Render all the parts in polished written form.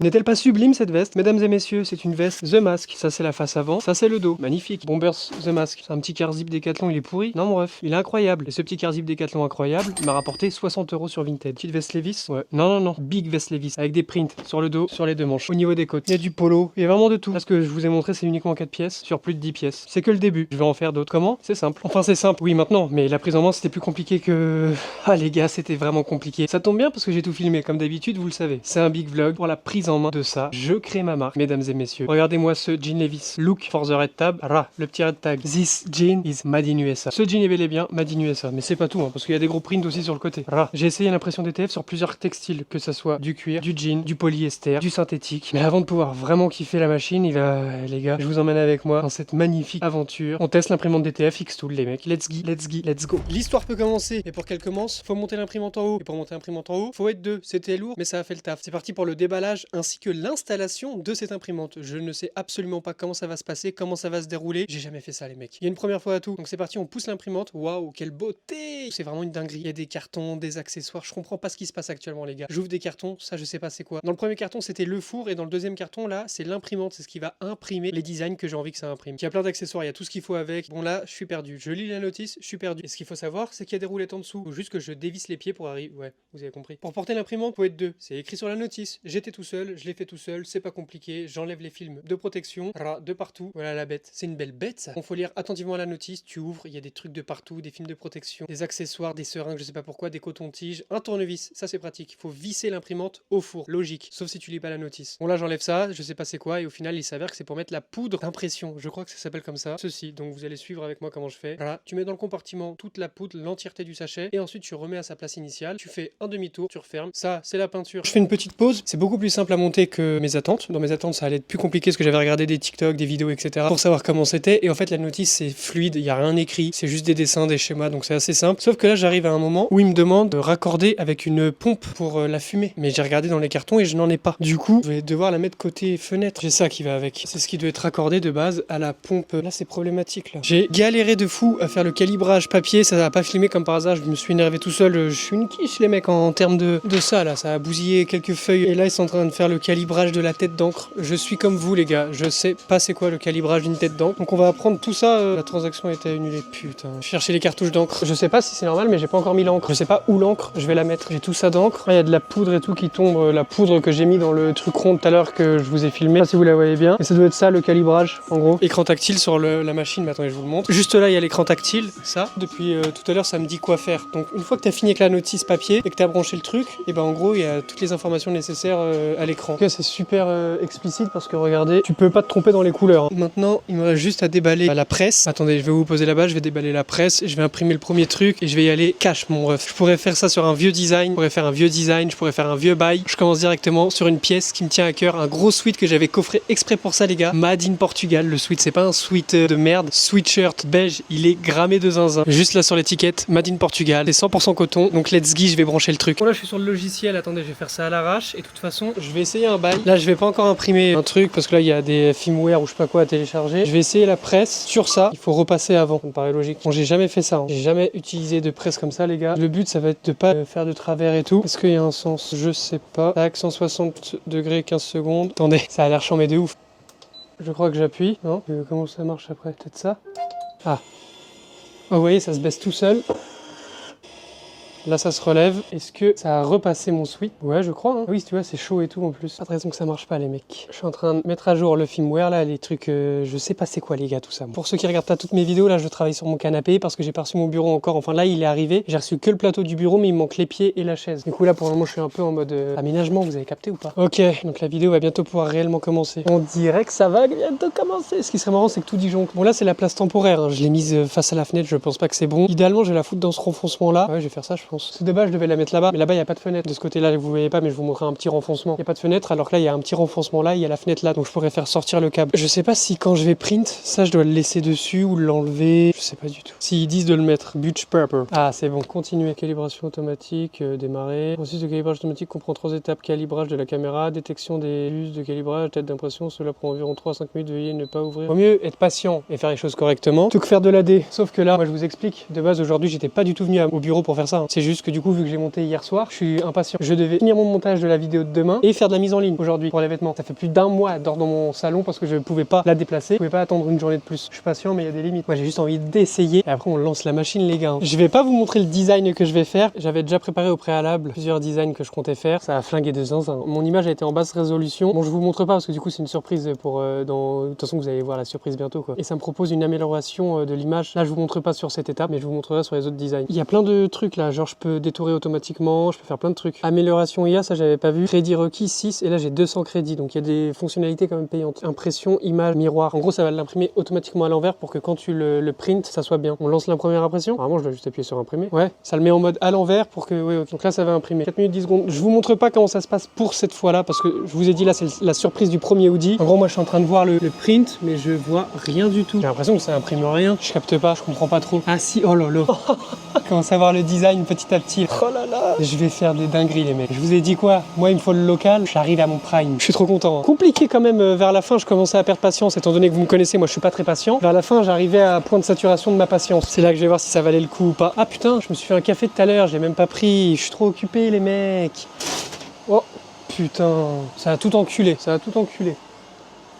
N'est-elle pas sublime cette veste? Mesdames et messieurs, c'est une veste The Mask. Ça c'est la face avant, ça c'est le dos. Magnifique. Bombers The Mask. C'est un petit car zip Decathlon, il est pourri? Non mon ref, il est incroyable. Et ce petit car zip Decathlon incroyable m'a rapporté 60 € sur Vinted. Petite veste Levi's? Ouais. Non. Big veste Levi's. Avec des prints sur le dos, sur les deux manches. Au niveau des côtes. Il y a du polo, il y a vraiment de tout. Là ce que je vous ai montré c'est uniquement 4 pièces sur plus de 10 pièces. C'est que le début. Je vais en faire d'autres. Comment? C'est simple. Enfin c'est simple, oui maintenant, mais la prise en main c'était plus compliqué que... Ah les gars, c'était vraiment compliqué. Ça tombe bien parce que j'ai tout filmé comme d'habitude, vous le savez. C'est un big vlog pour la prise en main de ça. Je crée ma marque, mesdames et messieurs. Regardez-moi ce jean Levi's. Look for the red tab. Le petit red tag. This jean is made in USA. Ce jean est bel et bien made in USA. Mais c'est pas tout, hein, parce qu'il y a des gros prints aussi sur le côté. J'ai essayé l'impression DTF sur plusieurs textiles, que ça soit du cuir, du jean, du polyester, du synthétique. Mais avant de pouvoir vraiment kiffer la machine, les gars, je vous emmène avec moi dans cette magnifique aventure. On teste l'imprimante DTF X-Tool, les mecs. Let's go. L'histoire peut commencer. Et pour qu'elle commence, faut monter l'imprimante en haut. Et pour monter l'imprimante en haut, faut être deux. C'était lourd, mais ça a fait le taf. C'est parti pour le déballage ainsi que l'installation de cette imprimante. Je ne sais absolument pas comment ça va se passer, comment ça va se dérouler. J'ai jamais fait ça les mecs. Il y a une première fois à tout. Donc c'est parti, on pousse l'imprimante. Waouh, quelle beauté! C'est vraiment une dinguerie. Il y a des cartons, des accessoires. Je comprends pas ce qui se passe actuellement les gars. J'ouvre des cartons, ça je sais pas c'est quoi. Dans le premier carton c'était le four et dans le deuxième carton là c'est l'imprimante. C'est ce qui va imprimer les designs que j'ai envie que ça imprime. Il y a plein d'accessoires, il y a tout ce qu'il faut avec. Bon là je suis perdu. Je lis la notice, je suis perdu. Et ce qu'il faut savoir c'est qu'il y a des roulettes en dessous. Faut juste que je dévisse les pieds pour arriver. Ouais, vous avez compris. Pour porter l'imprimante, faut être deux. C'est écrit sur la notice. J'étais tout seul, je l'ai fait tout seul, c'est pas compliqué. J'enlève les films de protection, de partout. Voilà la bête. C'est une belle bête ça. Bon, faut lire attentivement la notice. Tu ouvres, il y a des trucs de partout, des films de protection, des accessoires, des seringues, je sais pas pourquoi, des cotons-tiges, un tournevis. Ça c'est pratique. Il faut visser l'imprimante au four. Logique. Sauf si tu lis pas la notice. Bon là j'enlève ça, je sais pas c'est quoi et au final il s'avère que c'est pour mettre la poudre d'impression. Je crois que ça s'appelle comme ça. Ceci. Donc vous allez suivre avec moi comment je fais. Voilà. Tu mets dans le compartiment toute la poudre, l'entièreté du sachet et ensuite tu remets à sa place initiale. Tu fais un demi-tour, tu refermes. Ça c'est la peinture. Je fais une petite pause. C'est beaucoup plus simple à monter que mes attentes. Dans mes attentes ça allait être plus compliqué parce que j'avais regardé des TikTok, des vidéos, etc. pour savoir comment c'était. Et en fait, la notice, c'est fluide, il n'y a rien écrit, c'est juste des dessins, des schémas, donc c'est assez simple. Sauf que là, j'arrive à un moment où il me demande de raccorder avec une pompe pour la fumée. Mais j'ai regardé dans les cartons et je n'en ai pas. Du coup, je vais devoir la mettre côté fenêtre. J'ai ça qui va avec. C'est ce qui doit être raccordé de base à la pompe. Là, c'est problématique, là. J'ai galéré de fou à faire le calibrage papier, ça n'a pas filmé comme par hasard, je me suis énervé tout seul. Je suis une quiche, les mecs, en termes de ça, là. Ça a bousillé quelques feuilles. Et là, ils sont en train de faire le calibrage de la tête d'encre. Je suis comme vous, les gars. Je sais pas c'est quoi le calibrage d'une tête d'encre. Donc on va apprendre tout ça. La transaction a été annulée. Putain. Je cherchais les cartouches d'encre. Je sais pas si c'est normal, mais j'ai pas encore mis l'encre. Je sais pas où l'encre je vais la mettre. J'ai tout ça d'encre. Il y a de la poudre et tout qui tombe. La poudre que j'ai mis dans le truc rond tout à l'heure que je vous ai filmé. Je sais pas si vous la voyez bien. Et ça doit être ça le calibrage en gros. Écran tactile sur la machine. Mais attendez, je vous le montre. Juste là, il y a l'écran tactile. Ça. Depuis tout à l'heure, ça me dit quoi faire. Donc une fois que tu as fini avec la notice papier et que tu as branché le truc, et ben en gros, il y a toutes les informations nécessaires à l'écran. Ok, c'est super explicite parce que regardez, tu peux pas te tromper dans les couleurs. Maintenant, il me reste juste à déballer la presse. Attendez, je vais vous poser là-bas, je vais déballer la presse, je vais imprimer le premier truc et je vais y aller cash, mon ref. Je pourrais faire ça sur un vieux design, je pourrais faire un vieux bail. Je commence directement sur une pièce qui me tient à cœur, un gros sweat que j'avais coffré exprès pour ça, les gars. Made in Portugal, le sweat, c'est pas un sweat de merde. Sweatshirt beige, il est grammé de zinzin. Juste là sur l'étiquette, Made in Portugal, c'est 100% coton. Donc let's go, je vais brancher le truc. Bon là, je suis sur le logiciel, attendez, je vais faire ça à l'arrache et de toute façon, je vais essayer un bail. Là, je vais pas encore imprimer un truc parce que là, il y a des firmware ou je sais pas quoi à télécharger. Je vais essayer la presse sur ça. Il faut repasser avant. Ça me paraît logique. Bon, j'ai jamais fait ça. Hein. J'ai jamais utilisé de presse comme ça, les gars. Le but, ça va être de pas faire de travers et tout. Est-ce qu'il y a un sens? Je sais pas. Tac, 160 degrés, 15 secondes. Attendez, ça a l'air chambé de ouf. Je crois que j'appuie. Non? Comment ça marche après? Peut-être ça? Ah. Oh, vous voyez, ça se baisse tout seul. Là ça se relève. Est-ce que ça a repassé mon sweat? Ouais je crois hein. Oui tu vois c'est chaud et tout en plus. Pas de raison que ça marche pas les mecs. Je suis en train de mettre à jour le firmware là, les trucs je sais pas c'est quoi les gars tout ça. Pour ceux qui regardent pas toutes mes vidéos là je travaille sur mon canapé parce que j'ai pas reçu mon bureau encore. Enfin là il est arrivé. J'ai reçu que le plateau du bureau mais il me manque les pieds et la chaise. Du coup là pour le moment je suis un peu en mode aménagement, vous avez capté ou pas? Ok donc la vidéo va bientôt pouvoir réellement commencer. On dirait que ça va bientôt commencer. Ce qui serait marrant c'est que tout disjoncte. Bon là c'est la place temporaire hein. Je l'ai mise face à la fenêtre, je pense pas que c'est bon. Idéalement je vais la foutre dans ce renfoncement là. Ouais je vais faire ça je pense. C'est de base je devais la mettre là-bas, mais là-bas il n'y a pas de fenêtre. De ce côté-là, vous voyez pas, mais je vous montrerai un petit renfoncement. Il n'y a pas de fenêtre, alors que là il y a un petit renfoncement là, il y a la fenêtre là, donc je pourrais faire sortir le câble. Je sais pas si quand je vais print, ça je dois le laisser dessus ou l'enlever. Je sais pas du tout. S'ils disent de le mettre, Butch Pepper. Ah c'est bon, continuer. Calibration automatique, démarrer. Le processus de calibrage automatique comprend 3 étapes. Calibrage de la caméra, détection des puces de calibrage, tête d'impression. Cela prend environ 3 à 5 minutes. Veuillez ne pas ouvrir. Vaut mieux être patient et faire les choses correctement plutôt que faire de l'AD. Sauf que là, moi je vous explique, de base aujourd'hui j'étais pas du tout venu au bureau pour faire ça. Hein. C'est juste que du coup, vu que j'ai monté hier soir, je suis impatient. Je devais finir mon montage de la vidéo de demain et faire de la mise en ligne aujourd'hui pour les vêtements. Ça fait plus d'un mois à dors dans mon salon parce que je pouvais pas la déplacer. Je pouvais pas attendre une journée de plus. Je suis patient, mais il y a des limites. Moi, j'ai juste envie d'essayer. Et après, on lance la machine, les gars. Je vais pas vous montrer le design que je vais faire. J'avais déjà préparé au préalable plusieurs designs que je comptais faire. Ça a flingué de zinzin. Mon image a été en basse résolution. Bon, je vous montre pas parce que du coup, c'est une surprise pour de toute façon, vous allez voir la surprise bientôt, quoi. Et ça me propose une amélioration de l'image. Là, je vous montre pas sur cette étape, mais je vous montrerai sur les autres designs. Il y a plein de trucs là. Genre, je peux détourer automatiquement. Je peux faire plein de trucs. Amélioration IA, ça, j'avais pas vu. Crédit requis 6. Et là, j'ai 200 crédits. Donc, il y a des fonctionnalités quand même payantes. Impression, image, miroir. En gros, ça va l'imprimer automatiquement à l'envers pour que quand tu le print, ça soit bien. On lance la première impression. Vraiment, je dois juste appuyer sur imprimer. Ouais, ça le met en mode à l'envers pour que. Ouais, donc là, ça va imprimer. 4 minutes 10 secondes. Je vous montre pas comment ça se passe pour cette fois-là parce que je vous ai dit là, c'est la surprise du premier hoodie. En gros, moi, je suis en train de voir le print, mais je vois rien du tout. J'ai l'impression que ça imprime rien. Je capte pas, je comprends pas trop. Ah si, oh lolo. Je commence à voir le design petit à petit. Oh là là. Je vais faire des dingueries, les mecs. Je vous ai dit quoi? Moi, il me faut le local. J'arrive à mon prime. Je suis trop content. Hein. Compliqué quand même vers la fin. Je commençais à perdre patience, étant donné que vous me connaissez. Moi, je suis pas très patient. Vers la fin, j'arrivais à point de saturation de ma patience. C'est là que je vais voir si ça valait le coup ou pas. Ah putain, je me suis fait un café tout à l'heure. J'ai même pas pris. Je suis trop occupé, les mecs. Oh putain, ça a tout enculé. Ça a tout enculé.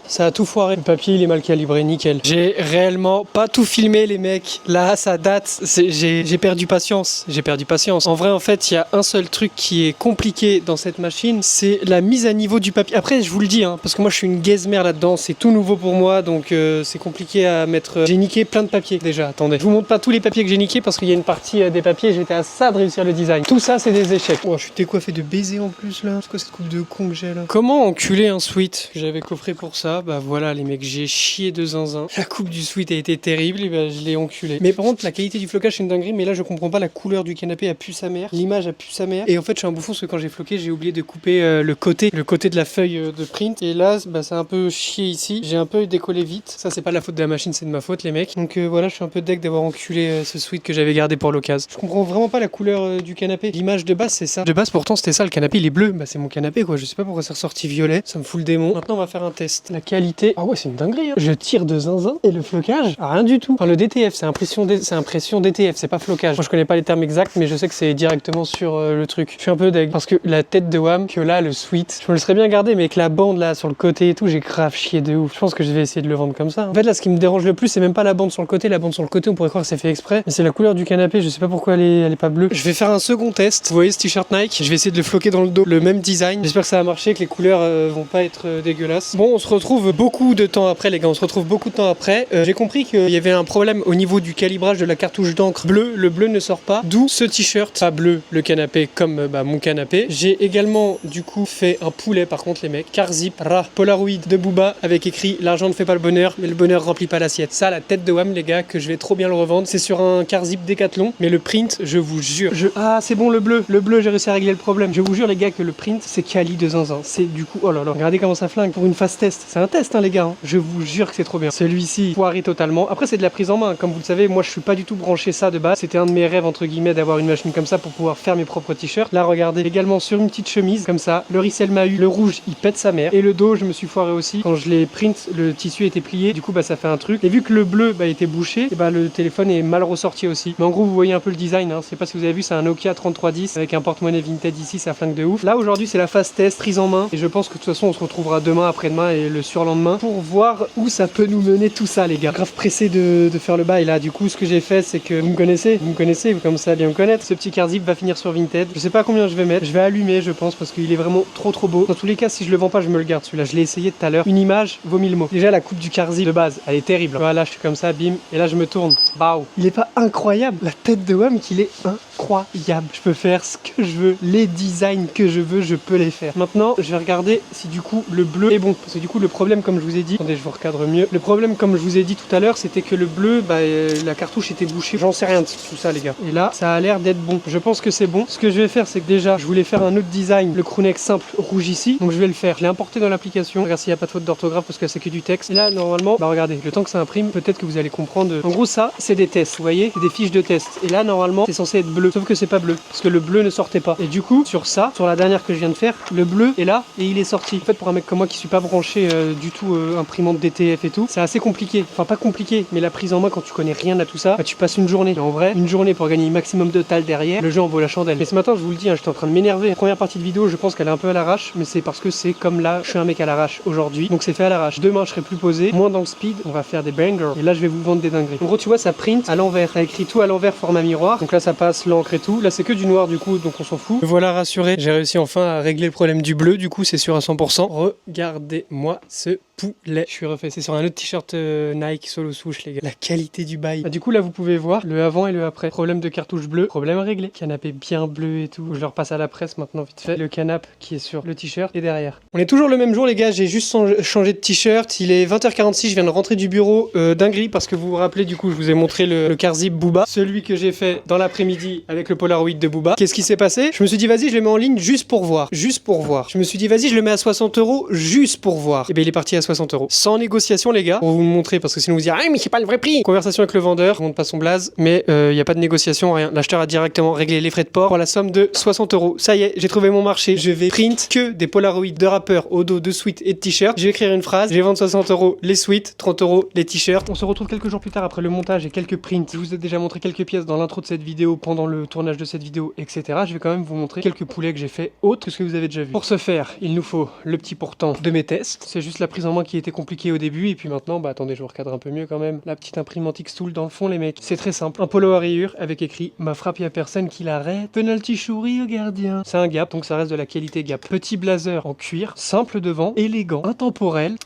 Ça a tout foiré. Le papier, il est mal calibré, nickel. J'ai réellement pas tout filmé, les mecs. Là, ça date. J'ai perdu patience. J'ai perdu patience. En vrai, en fait, il y a un seul truc qui est compliqué dans cette machine, c'est la mise à niveau du papier. Après, je vous le dis, hein, parce que moi, je suis une gaze-mère là-dedans. C'est tout nouveau pour moi, donc c'est compliqué à mettre. J'ai niqué plein de papiers déjà. Attendez. Je vous montre pas tous les papiers que j'ai niqués parce qu'il y a une partie des papiers. J'étais à ça de réussir le design. Tout ça, c'est des échecs. Oh, je suis décoiffé de baisers en plus là. C'est quoi cette coupe de con que j'ai là? Comment enculer un sweat que j'avais coffré pour ça? Bah voilà les mecs, j'ai chié de zinzin. La coupe du sweat a été terrible et bah je l'ai enculé. Mais par contre la qualité du flocage c'est une dinguerie, mais là je comprends pas, la couleur du canapé a pu sa mère, l'image a pu sa mère. Et en fait je suis un bouffon parce que quand j'ai floqué j'ai oublié de couper le côté de la feuille de print. Et là bah ça a un peu chié ici. J'ai un peu décollé vite. Ça c'est pas de la faute de la machine, c'est de ma faute les mecs. Donc voilà, je suis un peu deg d'avoir enculé ce sweat que j'avais gardé pour l'occasion. Je comprends vraiment pas la couleur du canapé. L'image de base c'est ça. De base pourtant c'était ça, le canapé il est bleu. Bah c'est mon canapé quoi, je sais pas pourquoi c'est ressorti violet. Ça me fout le démon. Maintenant on va faire un test. La qualité. Ah ouais c'est une dinguerie hein. Je tire de zinzin et le flocage, rien du tout. Enfin le DTF, c'est impression DTF, c'est pas flocage. Moi je connais pas les termes exacts mais je sais que c'est directement sur le truc. Je suis un peu deg parce que la tête de WAM, que là le sweat, je me le serais bien gardé mais avec la bande là sur le côté et tout, j'ai grave chié de ouf. Je pense que je vais essayer de le vendre comme ça. Hein. En fait là ce qui me dérange le plus c'est même pas la bande sur le côté. La bande sur le côté on pourrait croire que c'est fait exprès, mais c'est la couleur du canapé, je sais pas pourquoi elle est pas bleue. Je vais faire un second test. Vous voyez ce t-shirt Nike, je vais essayer de le floquer dans le dos, le même design. J'espère que ça va marcher, que les couleurs vont pas être dégueulasses. Bon on se retrouve beaucoup de temps après les gars, on se retrouve beaucoup de temps après. J'ai compris qu'il y avait un problème au niveau du calibrage de la cartouche d'encre bleue. Le bleu ne sort pas, d'où ce t-shirt pas bleu, le canapé comme mon canapé. J'ai également du coup fait un poulet par contre les mecs, car zip ra Polaroid de Booba avec écrit l'argent ne fait pas le bonheur mais le bonheur remplit pas l'assiette. Ça la tête de WAM les gars, que je vais trop bien le revendre. C'est sur un car zip Decathlon mais le print je vous jure ah c'est bon, le bleu j'ai réussi à régler le problème. Je vous jure les gars que le print c'est quali de zinzin. C'est du coup oh là là, regardez comment ça flingue pour une phase test. C'est un test hein les gars hein. Je vous jure que c'est trop bien. Celui-ci foiré totalement. Après c'est de la prise en main, comme vous le savez, moi je suis pas du tout branché ça de base. C'était un de mes rêves entre guillemets d'avoir une machine comme ça pour pouvoir faire mes propres t-shirts. Là regardez, également sur une petite chemise comme ça, le ricel m'a eu, le rouge il pète sa mère. Et le dos je me suis foiré aussi. Quand je l'ai print, le tissu était plié, du coup bah ça fait un truc. Et vu que le bleu bah était bouché, et bah le téléphone est mal ressorti aussi. Mais en gros vous voyez un peu le design, hein. Je sais pas si vous avez vu, c'est un Nokia 3310 avec un porte-monnaie Vinted ici, ça flingue de ouf. Là aujourd'hui c'est la phase test, prise en main. Et je pense que de toute façon on se retrouvera demain, après-demain et le surlendemain pour voir où ça peut nous mener tout ça les gars. Grave pressé de faire le bail là. Du coup ce que j'ai fait c'est que vous me connaissez, vous commencez à bien me connaître. Ce petit car zip va finir sur Vinted. Je sais pas combien je vais mettre, je vais allumer je pense parce qu'il est vraiment trop beau. Dans tous les cas si je le vends pas je me le garde celui-là. Je l'ai essayé tout à l'heure. Une image vaut 1000 mots. Déjà la coupe du car zip de base elle est terrible. Voilà je suis comme ça bim et là je me tourne. Bao. Il est pas incroyable? La tête de WAM qu'il est incroyable. Je peux faire ce que je veux, les designs que je veux, je peux les faire. Maintenant je vais regarder si du coup le bleu est bon parce que du coup le problème comme je vous ai dit, attendez je vous recadre mieux. Le problème comme je vous ai dit tout à l'heure c'était que le bleu bah la cartouche était bouchée. J'en sais rien de tout ça les gars. Et là ça a l'air d'être bon. Je pense que c'est bon. Ce que je vais faire c'est que déjà je voulais faire un autre design, le crewneck simple rouge ici. Donc je vais le faire. Je l'ai importé dans l'application. Regarde s'il n'y a pas de faute d'orthographe parce que c'est que du texte. Et là normalement bah regardez le temps que ça imprime peut-être que vous allez comprendre. En gros ça c'est des tests. Vous voyez c'est des fiches de test. Et là normalement c'est censé être bleu. Sauf que c'est pas bleu parce que le bleu ne sortait pas. Et du coup sur ça, sur la dernière que je viens de faire, le bleu est là et il est sorti. En fait pour un mec comme moi qui suis pas branché du tout imprimante DTF et tout, c'est assez compliqué. Enfin pas compliqué, mais la prise en main quand tu connais rien à tout ça, bah, tu passes une journée. Et en vrai, une journée pour gagner maximum de tal derrière, le jeu en vaut la chandelle. Mais ce matin, je vous le dis, hein, j'étais en train de m'énerver. La première partie de vidéo, je pense qu'elle est un peu à l'arrache, mais c'est parce que c'est comme là, je suis un mec à l'arrache aujourd'hui, donc c'est fait à l'arrache. Demain, je serai plus posé, moins dans le speed, on va faire des bangers. Et là, je vais vous vendre des dingueries. En gros, tu vois, ça print à l'envers. Ça écrit tout à l'envers, format miroir. Donc là, ça passe l'encre et tout. Là, c'est que du noir du coup, donc on s'en fout. Me voilà rassuré. J'ai réussi enfin à régler le problème du bleu. Du coup, c'est sûr à 100%. Regardez-moi ce poulet. Je suis refait. C'est sur un autre t-shirt Nike Solo Swoosh, les gars. La qualité du bail. Du coup, là, vous pouvez voir le avant et le après. Problème de cartouche bleue. Problème réglé. Canapé bien bleu et tout. Je le repasse à la presse maintenant, vite fait. Le canapé qui est sur le t-shirt et derrière. On est toujours le même jour, les gars. J'ai juste changé de t-shirt. Il est 20h46. Je viens de rentrer du bureau dinguerie parce que vous vous rappelez, du coup, je vous ai montré le Carzip Booba. Celui que j'ai fait dans l'après-midi avec le Polaroid de Booba. Qu'est-ce qui s'est passé? Je me suis dit, vas-y, je le mets en ligne juste pour voir. Juste pour voir. Je me suis dit, vas-y, je le mets à 60 € juste pour voir. Et bien, il est parti à 60 €. Sans négociation, les gars. Pour vous montrer, parce que sinon vous direz, ah, mais c'est pas le vrai prix. Conversation avec le vendeur. Je montre pas son blaze. Mais il n'y a pas de négociation, rien. L'acheteur a directement réglé les frais de port pour la somme de 60 €. Ça y est, j'ai trouvé mon marché. Je vais print que des Polaroids de rappeurs au dos de sweats et de t-shirts. Je vais écrire une phrase. Je vais vendre 60 € les sweats, 30 € les t-shirts. On se retrouve quelques jours plus tard après le montage et quelques prints. Je vous ai déjà montré quelques pièces dans l'intro de cette vidéo, pendant le tournage de cette vidéo, etc. Je vais quand même vous montrer quelques poulets que j'ai fait autres que ce que vous avez déjà vu. Pour ce faire, il nous faut le petit pourtant de mes tests. C'est juste la prise en main qui était compliquée au début et puis maintenant, bah attendez, je vous recadre un peu mieux quand même. La petite imprimante X-Tool dans le fond, les mecs. C'est très simple. Un polo à rayures avec écrit ma frappe, y a personne qui l'arrête. Penalty chouris au gardien. C'est un Gap, donc ça reste de la qualité Gap. Petit blazer en cuir, simple devant, élégant, intemporel.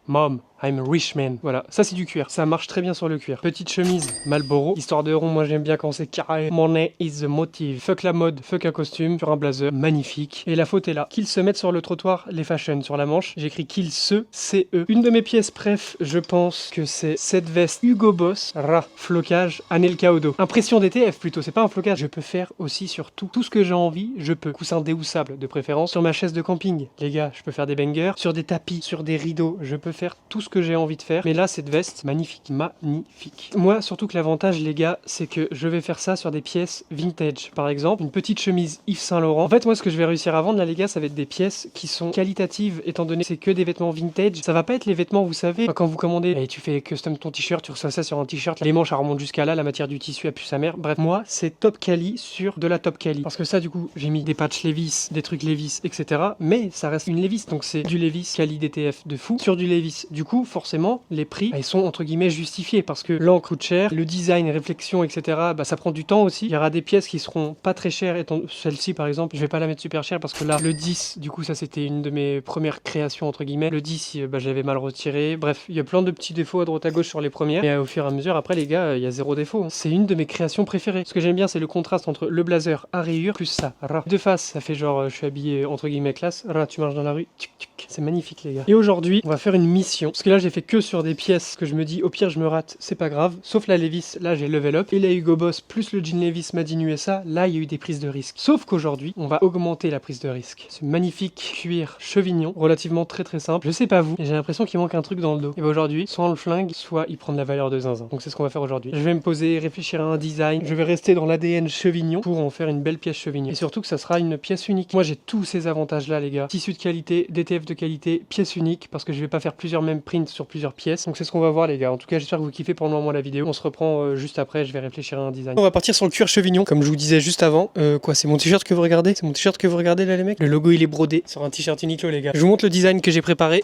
Mom, I'm a rich man. Voilà, ça c'est du cuir. Ça marche très bien sur le cuir. Petite chemise Marlboro. Histoire de rond, moi j'aime bien quand c'est carré. Money is the motive. Fuck la mode, fuck un costume. Sur un blazer, magnifique. Et la faute est là. Qu'ils se mettent sur le trottoir, les fashion. Sur la manche, j'écris qu'ils se, C-E. Une de mes pièces préf, je pense que c'est cette veste Hugo Boss. Flocage, Anelka au dos. Impression DTF plutôt, c'est pas un flocage. Je peux faire aussi sur tout. Tout ce que j'ai envie, je peux. Coussin déhoussable de préférence. Sur ma chaise de camping, les gars, je peux faire des bangers. Sur des tapis, sur des rideaux, je peux faire tout ce que j'ai envie de faire. Mais là, cette veste, magnifique, magnifique. Moi, surtout que l'avantage, les gars, c'est que je vais faire ça sur des pièces vintage. Par exemple, une petite chemise Yves Saint Laurent. En fait, moi, ce que je vais réussir à vendre, là, les gars, ça va être des pièces qui sont qualitatives, étant donné que c'est que des vêtements vintage. Ça va pas être les vêtements, vous savez, quand vous commandez et tu fais custom ton t-shirt, tu reçois ça sur un t-shirt, les manches, elles remontent jusqu'à là, la matière du tissu a pu sa mère. Bref, moi, c'est top quali sur de la top quali. Parce que ça, du coup, j'ai mis des patchs Levi's, des trucs Levi's, etc. Mais ça reste une Levi's, donc c'est du Levi's quali DTF de fou sur du Levi's. Du coup, forcément, les prix, ils sont entre guillemets justifiés parce que l'encre coûte cher, le design, réflexion, etc. Bah, ça prend du temps aussi. Il y aura des pièces qui seront pas très chères. Étant celle-ci, par exemple, je vais pas la mettre super chère parce que là, le 10, du coup, ça c'était une de mes premières créations entre guillemets. Le 10, bah, j'avais mal retiré. Bref, il y a plein de petits défauts à droite à gauche sur les premières. Et au fur et à mesure, après, les gars, il y a zéro défaut. Hein. C'est une de mes créations préférées. Ce que j'aime bien, c'est le contraste entre le blazer à rayures plus ça. De face, ça fait genre, je suis habillé entre guillemets classe. Tu marches dans la rue. C'est magnifique, les gars. Et aujourd'hui, on va faire une mission. Parce que là, j'ai fait que sur des pièces que je me dis, au pire, je me rate, c'est pas grave. Sauf la Levi's, là, j'ai level up. Et la Hugo Boss plus le jean Levi's Made in USA, là, il y a eu des prises de risque. Sauf qu'aujourd'hui, on va augmenter la prise de risque. Ce magnifique cuir chevignon, relativement très simple. Je sais pas vous, mais j'ai l'impression qu'il manque un truc dans le dos. Et bah aujourd'hui, soit on le flingue, soit il prend de la valeur de zinzin. Donc c'est ce qu'on va faire aujourd'hui. Je vais me poser, réfléchir à un design. Je vais rester dans l'ADN chevignon pour en faire une belle pièce chevignon. Et surtout que ça sera une pièce unique. Moi, j'ai tous ces avantages-là, les gars. Tissu de qualité, DTF de qualité, pièce unique, parce que je vais pas faire plusieurs mêmes prints sur plusieurs pièces. Donc c'est ce qu'on va voir, les gars. En tout cas, j'espère que vous kiffez pendant moi la vidéo. On se reprend juste après, je vais réfléchir à un design. On va partir sur le cuir chevignon, comme je vous disais juste avant. Quoi, c'est mon t-shirt que vous regardez? C'est mon t-shirt que vous regardez là, les mecs? Le logo, il est brodé sur un t-shirt Uniqlo, les gars. Je vous montre le design que j'ai préparé.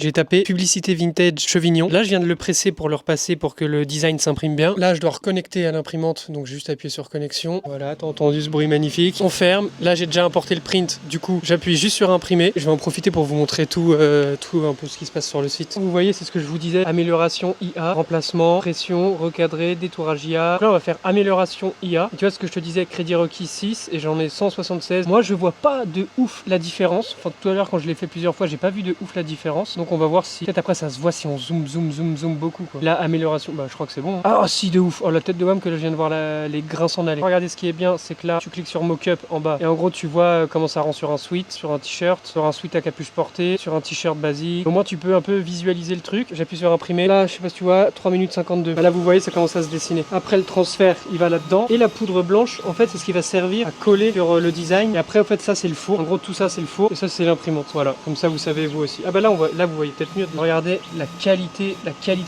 J'ai tapé publicité vintage chevignon. Là, je viens de le presser pour le repasser pour que le design s'imprime bien. Là, je dois reconnecter à l'imprimante, donc juste appuyer sur connexion. Voilà, t'as entendu ce bruit magnifique. On ferme. Là, j'ai déjà importé le print. Du coup, j'appuie juste sur imprimer. Je vais en profiter pour vous montrer tout un peu ce qui se passe sur le site. Vous voyez, c'est ce que je vous disais. Amélioration IA, remplacement, pression, recadré, détourage IA. Donc là, on va faire amélioration IA. Et tu vois ce que je te disais, crédit requis 6 et j'en ai 176. Moi, je vois pas de ouf la différence. Enfin, tout à l'heure, quand je l'ai fait plusieurs fois, j'ai pas vu de ouf la différence. Donc, on va voir si peut-être après ça se voit si on zoom beaucoup, quoi. La amélioration, bah, je crois que c'est bon. Hein. Ah, si, de ouf. Oh, la tête de WAM que là, je viens de voir les grains s'en aller. Regardez, ce qui est bien, c'est que là, tu cliques sur Mockup en bas et en gros, tu vois comment ça rend sur un sweat, sur un t-shirt, sur un sweat à capuche portée, sur un t-shirt basique. Au moins, tu peux un peu visualiser visualiser le truc. J'appuie sur imprimer. Là, je sais pas si tu vois, 3 minutes 52. Bah, là, vous voyez, ça commence à se dessiner. Après, le transfert, il va là-dedans. Et la poudre blanche, en fait, c'est ce qui va servir à coller sur le design. Et après, en fait, ça, c'est le four. En gros, tout ça, c'est le four. Et ça, c'est l'imprimante. Voilà. Comme ça, vous savez, vous aussi. Ah bah là, là, vous voyez peut-être mieux. Regardez la qualité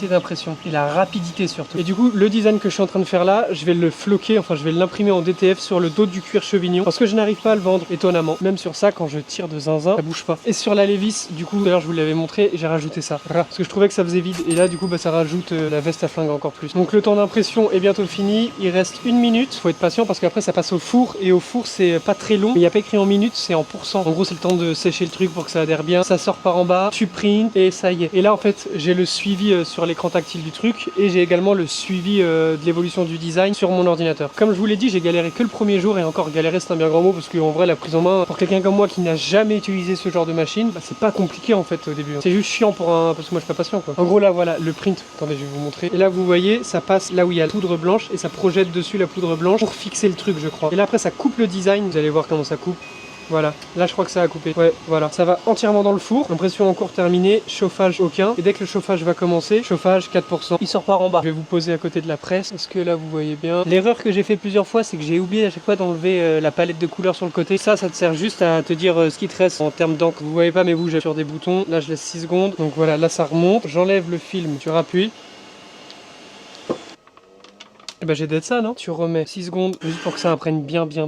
d'impression. Et la rapidité, surtout. Et du coup, le design que je suis en train de faire là, je vais le floquer. Enfin, je vais l'imprimer en DTF sur le dos du cuir chevignon. Parce que je n'arrive pas à le vendre, étonnamment. Même sur ça, quand je tire de zinzin, ça bouge pas. Et sur la Levi's, du coup, d'ailleurs, je vous l'avais montré, j'ai rajouté ça. Parce que je trouvais que ça faisait vide. Et là, du coup, bah, ça rajoute la veste à flingue encore plus. Donc, le temps d'impression est bientôt fini. Il reste 1 minute. Faut être patient parce qu'après, ça passe au four. Et au four, c'est pas très long. Mais il n'y a pas écrit en minutes, c'est en pourcent. En gros, c'est le temps de sécher le truc pour que ça adhère bien. Ça sort par en bas, tu printes et ça y est. Et là, en fait, j'ai le suivi sur l'écran tactile du truc. Et j'ai également le suivi de l'évolution du design sur mon ordinateur. Comme je vous l'ai dit, j'ai galéré que le premier jour. Et encore, galérer, c'est un bien grand mot parce qu'en vrai, la prise en main, pour quelqu'un comme moi qui n'a jamais utilisé ce genre de machine, bah, c'est pas compliqué en fait au début. C'est juste chiant pour parce que moi je suis pas patient quoi. En gros là voilà le print, attendez je vais vous montrer. Et là vous voyez ça passe là où il y a la poudre blanche et ça projette dessus la poudre blanche pour fixer le truc je crois. Et là après ça coupe le design, vous allez voir comment ça coupe. Voilà, là je crois que ça a coupé. Ouais, voilà. Ça va entièrement dans le four. Impression en cours terminée, chauffage aucun. Et dès que le chauffage va commencer, chauffage 4%. Il sort par en bas. Je vais vous poser à côté de la presse. Est-ce que là vous voyez bien? L'erreur que j'ai fait plusieurs fois, c'est que j'ai oublié à chaque fois d'enlever la palette de couleurs sur le côté. Ça te sert juste à te dire ce qui te reste en termes d'encre. Vous voyez pas, mais vous, j'ai sur des boutons. Là, je laisse 6 secondes. Donc voilà, là ça remonte. J'enlève le film, tu rappuies. Et bah j'ai d'être ça non? Tu remets 6 secondes juste pour que ça imprègne bien. J'ai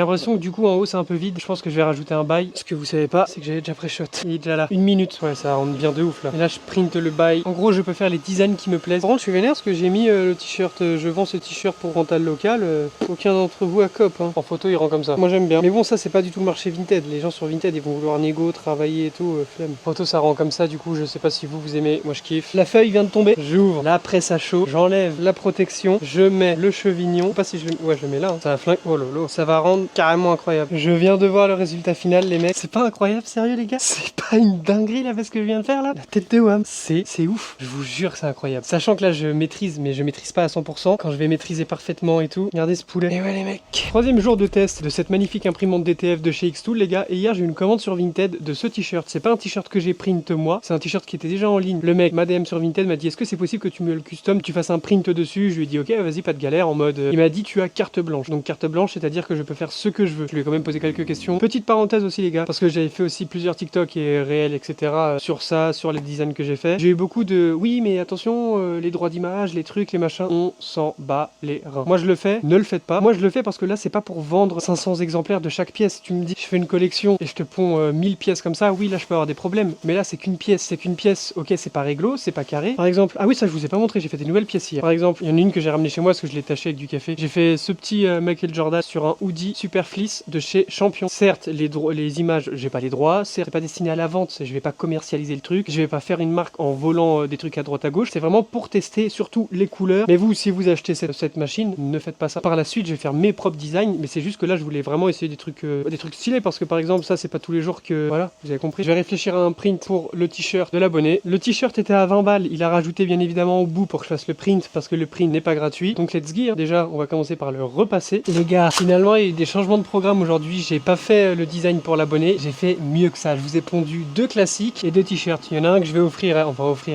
l'impression que du coup en haut c'est un peu vide. Je pense que je vais rajouter un bail. Ce que vous savez pas, c'est que j'avais déjà pré-shot. Il est déjà là. 1 minute. Ouais ça rentre bien de ouf là. Et là je printe le bail. En gros je peux faire les designs qui me plaisent. Par contre je suis vénère parce que j'ai mis le t-shirt. Je vends ce t-shirt pour rental local. Aucun d'entre vous a cop. Hein. En photo il rend comme ça. Moi j'aime bien. Mais bon ça c'est pas du tout le marché Vinted. Les gens sur Vinted ils vont vouloir négo, travailler et tout. Flemme. En photo ça rend comme ça du coup je sais pas si vous aimez. Moi je kiffe. La feuille vient de tomber. J'ouvre la presse à chaud. J'enlève la protection. Je mets le chevignon. Je sais pas si ouais, je mets là. Hein. Ça va flingue. Oh lolo. Ça va rendre carrément incroyable. Je viens de voir le résultat final, les mecs. C'est pas incroyable, sérieux, les gars? C'est pas une dinguerie, là, parce que je viens de faire, là? La tête de Wham. C'est ouf. Je vous jure que c'est incroyable. Sachant que là, je maîtrise, mais je maîtrise pas à 100%. Quand je vais maîtriser parfaitement et tout. Regardez ce poulet. Et ouais, les mecs. 3e jour de test de cette magnifique imprimante DTF de chez Xtool, les gars. Et hier, j'ai eu une commande sur Vinted de ce t-shirt. C'est pas un t-shirt que j'ai print moi. C'est un t-shirt qui était déjà en ligne. Le mec m'a DM sur Vinted, m'a dit est-ce que c'est possible que tu me le custom, tu fasses un print dessus? Je lui ai dit ok, vas-y, pas de galère. En mode. Il m'a dit tu as carte blanche. Donc carte blanche, c'est-à-dire que je peux faire ce que je veux. Je lui ai quand même posé quelques questions. Petite parenthèse aussi les gars, parce que j'avais fait aussi plusieurs TikTok et réels, etc. Sur ça, sur les designs que j'ai fait. J'ai eu beaucoup de oui mais attention, les droits d'image, les trucs, les machins, on s'en bat les reins. Moi je le fais, ne le faites pas. Moi je le fais parce que là c'est pas pour vendre 500 exemplaires de chaque pièce. Tu me dis je fais une collection et je te ponds 1000 pièces comme ça, oui là je peux avoir des problèmes. Mais là c'est qu'une pièce, ok c'est pas réglo, c'est pas carré. Par exemple, ah oui ça je vous ai pas montré, j'ai fait des nouvelles pièces hier. Par exemple, il y en a une que j'ai ramenée chez moi parce que je l'ai tachée avec du café. J'ai fait ce petit Michael Jordan sur un hoodie super fleece de chez Champion. Certes, les images, j'ai pas les droits, c'est pas destiné à la vente, je vais pas commercialiser le truc, je vais pas faire une marque en volant des trucs à droite à gauche, c'est vraiment pour tester surtout les couleurs. Mais vous, si vous achetez cette machine, ne faites pas ça. Par la suite, je vais faire mes propres designs, mais c'est juste que là, je voulais vraiment essayer des trucs stylés parce que par exemple, ça, c'est pas tous les jours que. Voilà, vous avez compris. Je vais réfléchir à un print pour le t-shirt de l'abonné. Le t-shirt était à 20 balles, il a rajouté bien évidemment au bout pour que je fasse le print parce que le print n'est pas gratuit. Donc let's gear. Déjà, on va commencer par le repasser. Les gars, finalement, il y a eu des changements de programme aujourd'hui. J'ai pas fait le design pour l'abonné, j'ai fait mieux que ça. Je vous ai pondu 2 classiques et 2 t-shirts. Il y en a un que je vais offrir,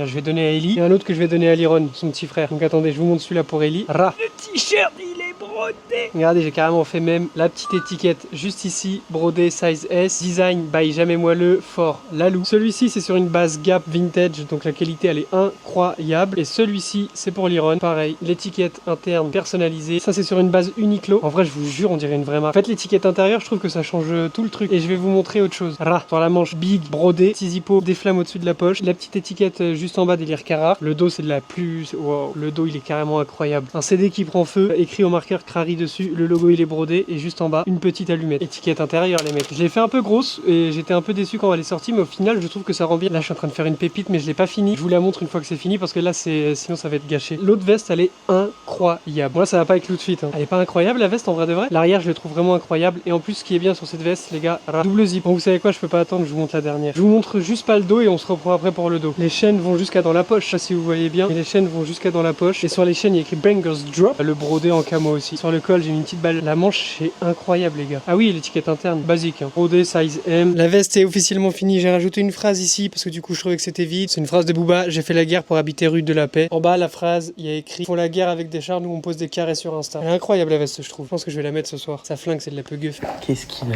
je vais donner à Ellie et un autre que je vais donner à Liron, son petit frère. Donc attendez, je vous montre celui-là pour Ellie. Le t-shirt, il est brodé. Regardez, j'ai carrément fait même la petite étiquette juste ici, brodé size S, design by jamais moelleux, fort Lalou. Celui-ci, c'est sur une base Gap Vintage, donc la qualité elle est incroyable. Et celui-ci, c'est pour Liron. Pareil, l'étiquette interne personnalisée. Ça, c'est sur une base Uniqlo. En vrai, je vous jure, on dirait une vraie marque. En fait, l'étiquette intérieure, je trouve que ça change tout le truc. Et je vais vous montrer autre chose. Sur la manche big, brodé, petit zippo, des flammes au-dessus de la poche. La petite étiquette juste en bas, délire Carrare. Le dos, c'est de la plus. Wow, le dos, il est carrément incroyable. Un CD qui prend feu, écrit au marqueur Crary dessus. Le logo, il est brodé. Et juste en bas, une petite allumette. Étiquette intérieure, les mecs. Je l'ai fait un peu grosse et j'étais un peu déçu quand elle est sortie, mais au final, je trouve que ça rend bien. Là, je suis en train de faire une pépite, mais je l'ai pas fini. Je vous la montre une fois que c'est fini parce que là, sinon, ça va être gâché. L'autre veste, elle est incroyable. Moi, ça va pas avec l'outfit. Hein. Elle est pas incroyable, la veste, en vrai de vrai. L'arrière, je le trouve vraiment incroyable. Et en plus, ce qui est bien sur cette veste, les gars, double zip. Bon, vous savez quoi, je peux pas attendre, je vous montre la dernière. Je vous montre juste pas le dos et on se reprend après pour le dos. Les chaînes vont jusqu'à dans la poche, je sais pas si vous voyez bien. Mais les chaînes vont jusqu'à dans la poche. Et sur les chaînes, il y a écrit Bangers Drop. Le brodé en camo aussi. Sur le col, j'ai mis une petite balle. La manche, c'est incroyable, les gars. Ah oui, l'étiquette interne, basique. Hein. OD, size M. La veste est officiellement finie. J'ai rajouté une phrase ici parce que du coup, je trouvais que c'était vide. C'est une phrase de Booba. J'ai fait la guerre pour habiter rue de la Paix. En bas, la phrase, il y a écrit: font la guerre avec des chars, nous on pose des carrés sur Insta. Elle est incroyable, la veste, je trouve. Je pense que je vais la mettre ce soir. Ça flingue, c'est de la peu gueuf. Qu'est-ce qu'il a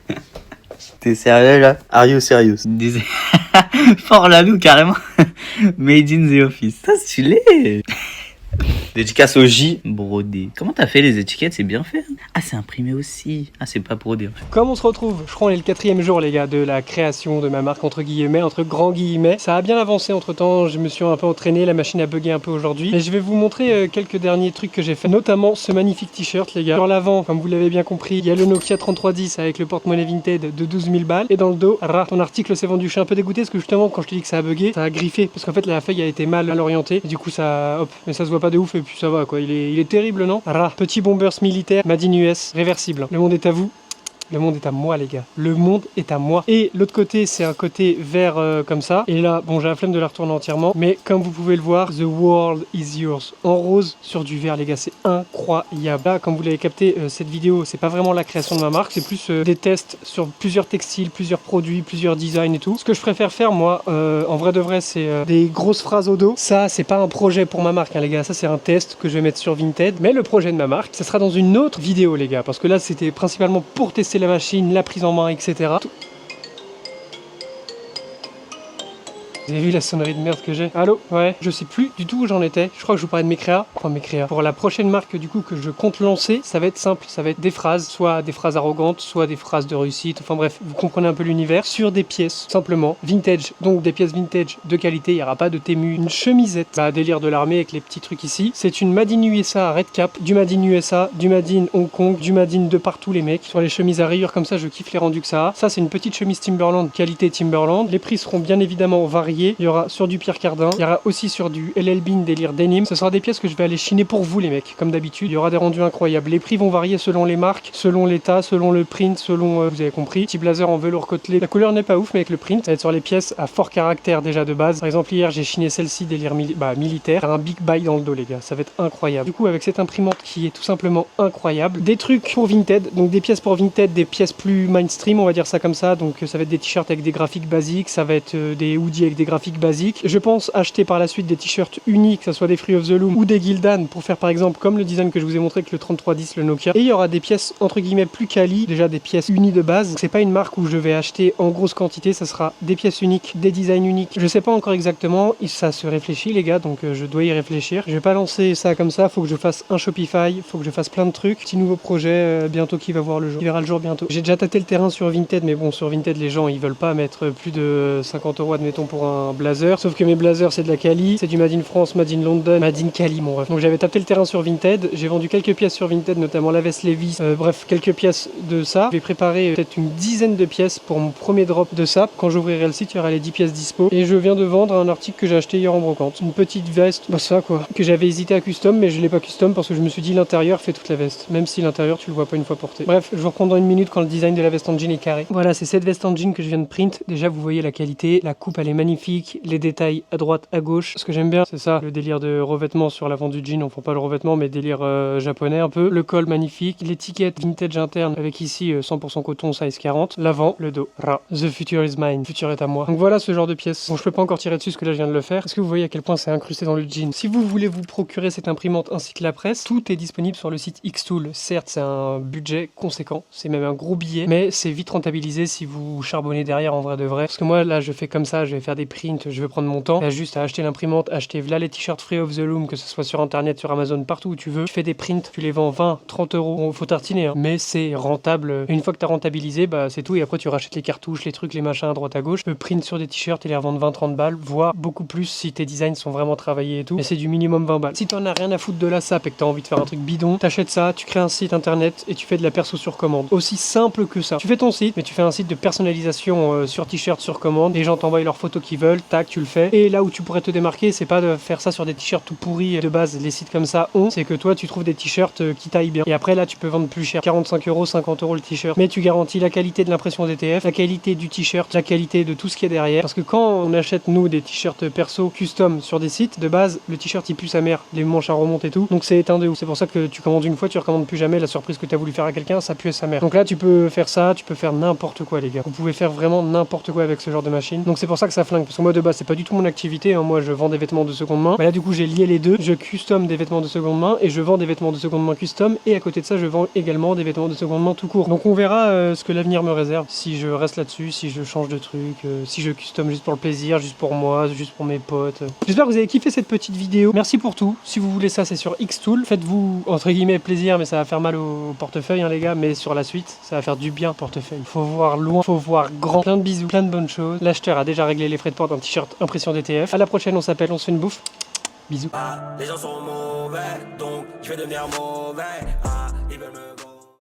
fait? T'es sérieux là? Are you serious? Fort la nous carrément. Made in the office. Ça c'est stylé. Dédicace au J brodé. Comment t'as fait les étiquettes? C'est bien fait. Hein. Ah, c'est imprimé aussi. Ah, c'est pas brodé en fait. Comme on se retrouve, je crois qu'on est le 4e jour, les gars, de la création de ma marque, entre guillemets, entre grands guillemets. Ça a bien avancé entre temps, je me suis un peu entraîné, la machine a bugué un peu aujourd'hui. Mais je vais vous montrer quelques derniers trucs que j'ai fait, notamment ce magnifique t-shirt, les gars. Sur l'avant, comme vous l'avez bien compris, il y a le Nokia 3310 avec le porte-monnaie Vinted de 12 000 balles. Et dans le dos, ton article s'est vendu. Je suis un peu dégoûté parce que justement, quand je te dis que ça a bugué, ça a griffé. Parce qu'en fait, la feuille a été mal orientée. Et du coup, ça, hop, mais ça se voit pas de ouf. Et puis ça va quoi, il est terrible, non? Petit bombers militaire, Made in US, réversible. Le monde est à vous. Le monde est à moi, les gars. Le monde est à moi. Et l'autre côté, c'est un côté vert comme ça. Et là, bon, j'ai la flemme de la retourner entièrement. Mais comme vous pouvez le voir, the world is yours. En rose sur du vert, les gars. C'est incroyable. Là, comme vous l'avez capté, cette vidéo, c'est pas vraiment la création de ma marque. C'est plus des tests sur plusieurs textiles, plusieurs produits, plusieurs designs et tout. Ce que je préfère faire, moi, en vrai de vrai, c'est des grosses phrases au dos. Ça, c'est pas un projet pour ma marque, hein, les gars. Ça, c'est un test que je vais mettre sur Vinted. Mais le projet de ma marque, ça sera dans une autre vidéo, les gars. Parce que là, c'était principalement pour tester la machine, la prise en main, etc. Vous avez vu la sonnerie de merde que j'ai? Allô? Ouais, je sais plus du tout où j'en étais. Je crois que je vous parlais de mes créas. Enfin, mes créas. Pour la prochaine marque, du coup, que je compte lancer, ça va être simple. Ça va être des phrases, soit des phrases arrogantes, soit des phrases de réussite. Enfin bref, vous comprenez un peu l'univers. Sur des pièces, simplement. Vintage. Donc des pièces vintage de qualité. Il n'y aura pas de tému. Une chemisette. Bah, délire de l'armée avec les petits trucs ici. C'est une Made in USA Red Cap. Du Made in USA, du Made in Hong Kong, du Made in de partout, les mecs. Sur les chemises à rayures comme ça, je kiffe les rendus que ça a. Ça, c'est une petite chemise Timberland, qualité Timberland. Les prix seront bien évidemment variés. Il y aura sur du Pierre Cardin, il y aura aussi sur du LL Bean délire denim. Ce sera des pièces que je vais aller chiner pour vous, les mecs, comme d'habitude. Il y aura des rendus incroyables. Les prix vont varier selon les marques, selon l'état, selon le print, selon vous avez compris. Petit blazer en velours côtelé. La couleur n'est pas ouf, mais avec le print, ça va être sur les pièces à fort caractère déjà de base. Par exemple, hier j'ai chiné celle-ci délire militaire. Un big buy dans le dos, les gars. Ça va être incroyable. Du coup, avec cette imprimante qui est tout simplement incroyable, des trucs pour Vinted, donc des pièces pour Vinted, des pièces plus mainstream, on va dire ça comme ça. Donc ça va être des t-shirts avec des graphiques basiques, ça va être des hoodies avec des graphiques basiques. Je pense acheter par la suite des t-shirts uniques, que ce soit des Free of the Loom ou des Gildan, pour faire par exemple comme le design que je vous ai montré avec le 3310, le Nokia. Et il y aura des pièces entre guillemets plus quali, déjà des pièces unies de base. C'est pas une marque où je vais acheter en grosse quantité, ça sera des pièces uniques, des designs uniques. Je sais pas encore exactement, ça se réfléchit les gars, donc je dois y réfléchir. Je vais pas lancer ça comme ça, faut que je fasse un Shopify, faut que je fasse plein de trucs. Petit nouveau projet bientôt qui va voir le jour, qui verra le jour bientôt. J'ai déjà tâté le terrain sur Vinted, mais bon, sur Vinted les gens ils veulent pas mettre plus de 50 € admettons pour un blazer, sauf que mes blazers c'est de la Cali, c'est du Made in France, Made in London, Made in Cali mon ref. Donc j'avais tapé le terrain sur Vinted, j'ai vendu quelques pièces sur Vinted, notamment la veste Levi's, bref quelques pièces de ça. Je vais préparer peut-être une dizaine de pièces pour mon premier drop de ça. Quand j'ouvrirai le site, il y aura les 10 pièces dispo. Et je viens de vendre un article que j'ai acheté hier en brocante. Une petite veste, bah ça quoi, que j'avais hésité à custom, mais je l'ai pas custom parce que je me suis dit l'intérieur fait toute la veste, même si l'intérieur tu le vois pas une fois porté. Bref, je vous reprends dans une minute quand le design de la veste en jean est carré. Voilà, c'est cette veste en jean que je viens de print. Déjà vous voyez la qualité, la coupe elle est magnifique, les détails à droite, à gauche. Ce que j'aime bien, c'est ça, le délire de revêtement sur l'avant du jean. Enfin, pas le revêtement, mais délire japonais un peu. Le col magnifique, l'étiquette vintage interne avec ici 100% coton size 40. L'avant, le dos. The future is mine. Le futur est à moi. Donc voilà ce genre de pièce. Bon, je peux pas encore tirer dessus parce que là je viens de le faire. Est-ce que vous voyez à quel point c'est incrusté dans le jean? Si vous voulez vous procurer cette imprimante ainsi que la presse, tout est disponible sur le site Xtool. Certes, c'est un budget conséquent, c'est même un gros billet, mais c'est vite rentabilisé si vous charbonnez derrière en vrai de vrai. Parce que moi là je fais comme ça, je vais faire des prints, je vais prendre mon temps. Là juste à acheter l'imprimante, acheter là les t-shirts Free of the Loom, que ce soit sur internet, sur Amazon, partout où tu veux. Tu fais des prints, tu les vends 20, 30 €. Bon, faut tartiner, hein, mais c'est rentable. Et une fois que tu as rentabilisé, bah c'est tout. Et après tu rachètes les cartouches, les trucs, les machins à droite à gauche. Tu peux print sur des t-shirts et les revendre 20-30 balles, voire beaucoup plus si tes designs sont vraiment travaillés et tout. Mais c'est du minimum 20 balles. Si t'en as rien à foutre de la SAP et que t'as envie de faire un truc bidon, t'achètes ça, tu crées un site internet et tu fais de la perso sur commande. Aussi simple que ça. Tu fais ton site, mais tu fais un site de personnalisation sur t-shirt sur commande. Les gens t'envoient leurs photos qu'ils veulent, tac, tu le fais. Et là où tu pourrais te démarquer, c'est pas de faire ça sur des t-shirts tout pourris de base, les sites comme ça ont, c'est que toi tu trouves des t-shirts qui taillent bien. Et après là tu peux vendre plus cher, 45 euros, 50 euros le t-shirt. Mais tu garantis la qualité de l'impression DTF, la qualité du t-shirt, la qualité de tout ce qu'il y a derrière. Parce que quand on achète nous des t-shirts perso custom sur des sites, de base le t-shirt il pue sa mère, les manches à remonte et tout. Donc c'est éteint de ouf. C'est pour ça que tu commandes une fois, tu recommandes plus jamais. La surprise que tu as voulu faire à quelqu'un, ça pue sa mère. Donc là tu peux faire ça, tu peux faire n'importe quoi les gars. Vous pouvez faire vraiment n'importe quoi avec ce genre de machine. Donc c'est pour ça que ça flingue. Parce que moi de base c'est pas du tout mon activité, hein. Moi je vends des vêtements de seconde main. Mais là du coup j'ai lié les deux. Je custom des vêtements de seconde main et je vends des vêtements de seconde main custom. Et à côté de ça je vends également des vêtements de seconde main tout court. Donc on verra ce que l'avenir me réserve. Si je reste là-dessus, si je change de truc, si je custom juste pour le plaisir, juste pour moi, juste pour mes potes. J'espère que vous avez kiffé cette petite vidéo. Merci pour tout. Si vous voulez ça c'est sur Xtool. Faites-vous entre guillemets plaisir, mais ça va faire mal au portefeuille hein, les gars. Mais sur la suite ça va faire du bien au portefeuille. Faut voir loin, faut voir grand. Plein de bisous, plein de bonnes choses. L'acheteur a déjà réglé les frais de port d'un t-shirt impression DTF. À la prochaine, on s'appelle, on se fait une bouffe. Bisous. Les gens sont mauvais, donc je vais devenir mauvais. Ils veulent me